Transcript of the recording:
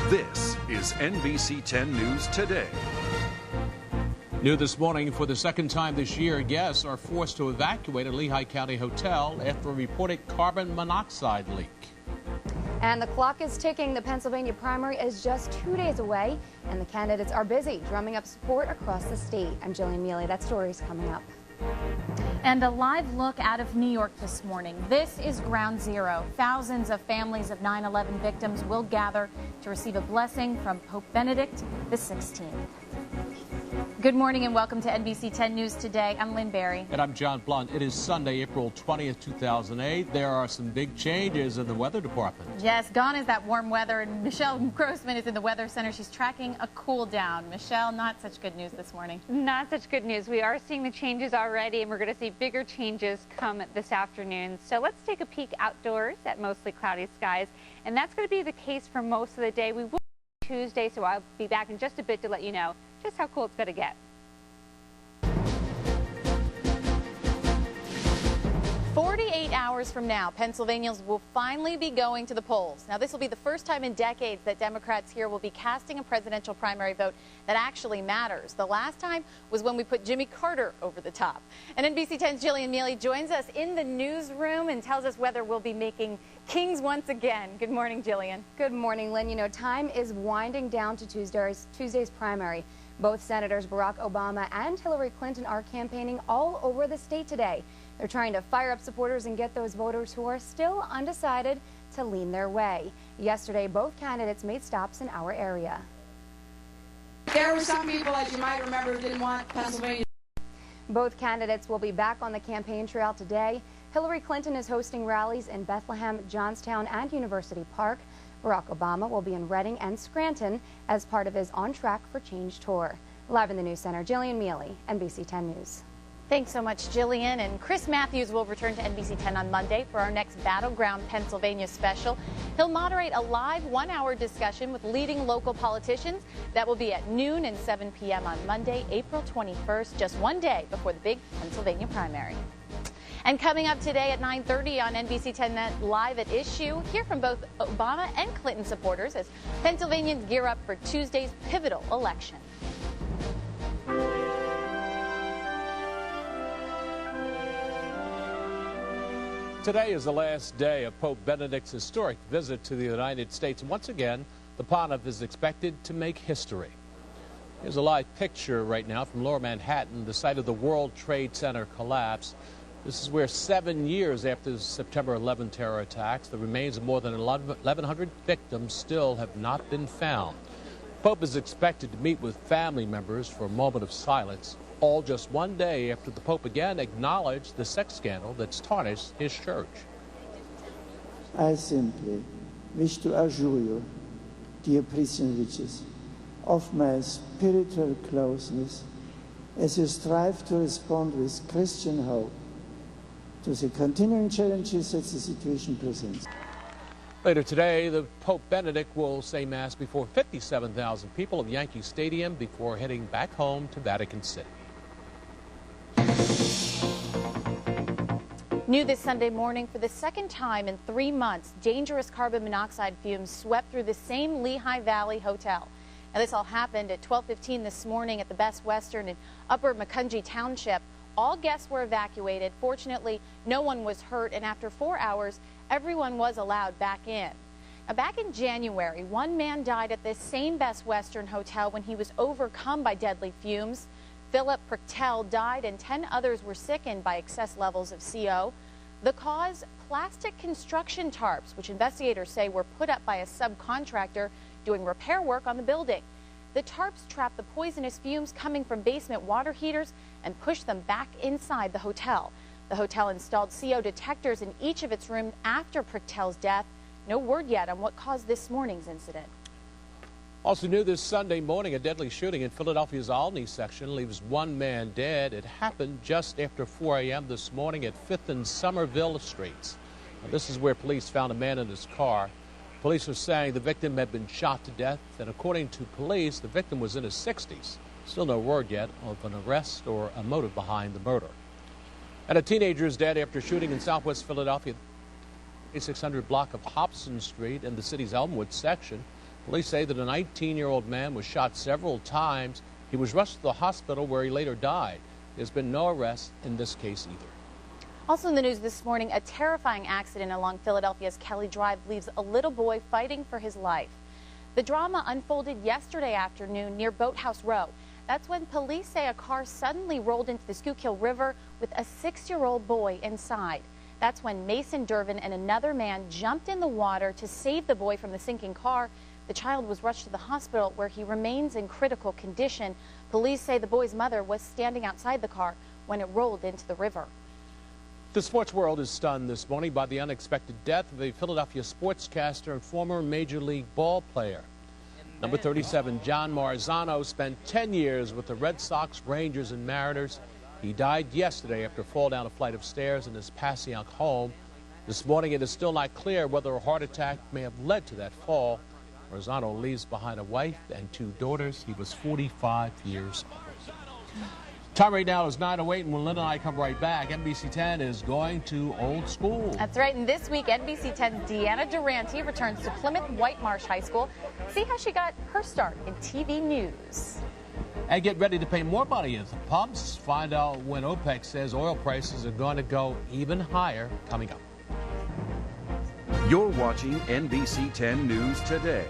This is NBC 10 News Today. New this morning, for the second time this year, guests are forced to evacuate a Lehigh County hotel after a reported carbon monoxide leak. And the clock is ticking. The Pennsylvania primary is just 2 days away, and the candidates are busy drumming up support across the state. I'm Jillian Mealy. That story's coming up. And a live look out of New York this morning. This is ground zero. Thousands of families of 9/11 victims will gather to receive a blessing from Pope Benedict XVI. Good morning and welcome to NBC 10 News Today. I'm Lynn Berry. And I'm John Blunt. It is Sunday, April 20th, 2008. There are some big changes in the weather department. Yes, gone is that warm weather, and Michelle Grossman is in the Weather Center. She's tracking a cool down. Michelle, not such good news this morning. Not such good news. We are seeing the changes already, and we're going to see bigger changes come this afternoon. So let's take a peek outdoors at mostly cloudy skies, and that's going to be the case for most of the day. We will Tuesday, so I'll be back in just a bit to let you know just how cool it's going to get. 48 hours from now, Pennsylvanians will finally be going to the polls. Now, this will be the first time in decades that Democrats here will be casting a presidential primary vote that actually matters. The last time was when we put Jimmy Carter over the top. And NBC 10's Jillian Mealy joins us in the newsroom and tells us whether we'll be making kings once again. Good morning, Jillian. Good morning, Lynn. You know, time is winding down to Tuesday's primary. Both Senators Barack Obama and Hillary Clinton are campaigning all over the state today. They're trying to fire up supporters and get those voters who are still undecided to lean their way. Yesterday, both candidates made stops in our area. There were some people, as you might remember, who didn't want Pennsylvania. Both candidates will be back on the campaign trail today. Hillary Clinton is hosting rallies in Bethlehem, Johnstown, and University Park. Barack Obama will be in Reading and Scranton as part of his On Track for Change tour. Live in the News Center, Jillian Mealy, NBC 10 News. Thanks so much, Jillian. And Chris Matthews will return to NBC 10 on Monday for our next Battleground Pennsylvania special. He'll moderate a live one-hour discussion with leading local politicians. That will be at noon and 7 p.m. on Monday, April 21st, just one day before the big Pennsylvania primary. And coming up today at 9:30 on NBC 10 Live at Issue, hear from both Obama and Clinton supporters as Pennsylvanians gear up for Tuesday's pivotal election. Today is the last day of Pope Benedict's historic visit to the United States. Once again, the pontiff is expected to make history. Here's a live picture right now from Lower Manhattan, the site of the World Trade Center collapse. This is where 7 years after the September 11 terror attacks, the remains of more than 1,100 victims still have not been found. Pope is expected to meet with family members for a moment of silence, all just one day after the Pope again acknowledged the sex scandal that's tarnished his church. I simply wish to assure you, dear prisoner-witches, of my spiritual closeness as you strive to respond with Christian hope to the continuing challenges that the situation presents. Later today, the Pope Benedict will say Mass before 57,000 people at Yankee Stadium before heading back home to Vatican City. New this Sunday morning, for the second time in 3 months, dangerous carbon monoxide fumes swept through the same Lehigh Valley hotel. Now, this all happened at 12:15 this morning at the Best Western in Upper Macungie Township. All guests were evacuated. Fortunately, no one was hurt, and after 4 hours, everyone was allowed back in. Now, back in January, one man died at this same Best Western hotel when he was overcome by deadly fumes. Philip Prichtel died, and 10 others were sickened by excess levels of CO. The cause? Plastic construction tarps, which investigators say were put up by a subcontractor doing repair work on the building. The tarps trap the poisonous fumes coming from basement water heaters and push them back inside the hotel. The hotel installed CO detectors in each of its rooms after Prichtel's death. No word yet on what caused this morning's incident. Also new this Sunday morning, a deadly shooting in Philadelphia's Albany section leaves one man dead. It happened just after 4 a.m. this morning at 5th and Somerville Streets. Now, this is where police found a man in his car. Police are saying the victim had been shot to death, and according to police, the victim was in his 60s. Still no word yet of an arrest or a motive behind the murder. And a teenager is dead after shooting in southwest Philadelphia, 8600 block of Hobson Street in the city's Elmwood section. Police say that a 19-year-old man was shot several times. He was rushed to the hospital where he later died. There's been no arrest in this case either. Also in the news this morning, a terrifying accident along Philadelphia's Kelly Drive leaves a little boy fighting for his life. The drama unfolded yesterday afternoon near Boathouse Row. That's when police say a car suddenly rolled into the Schuylkill River with a 6-year-old boy inside. That's when Mason Dervin and another man jumped in the water to save the boy from the sinking car. The child was rushed to the hospital where he remains in critical condition. Police say the boy's mother was standing outside the car when it rolled into the river. The sports world is stunned this morning by the unexpected death of a Philadelphia sportscaster and former Major League ball player. Number 37, John Marzano, spent 10 years with the Red Sox, Rangers, and Mariners. He died yesterday after a fall down a flight of stairs in his Passyunk home. This morning, it is still not clear whether a heart attack may have led to that fall. Marzano leaves behind a wife and 2 daughters. He was 45 years old. Time right now is 9:08, and when Linda and I come right back, NBC 10 is going to old school. That's right, and this week, NBC 10's Deanna Durante returns to Plymouth Whitemarsh High School. See how she got her start in TV news. And get ready to pay more money at the pumps. Find out when OPEC says oil prices are going to go even higher coming up. You're watching NBC 10 News Today.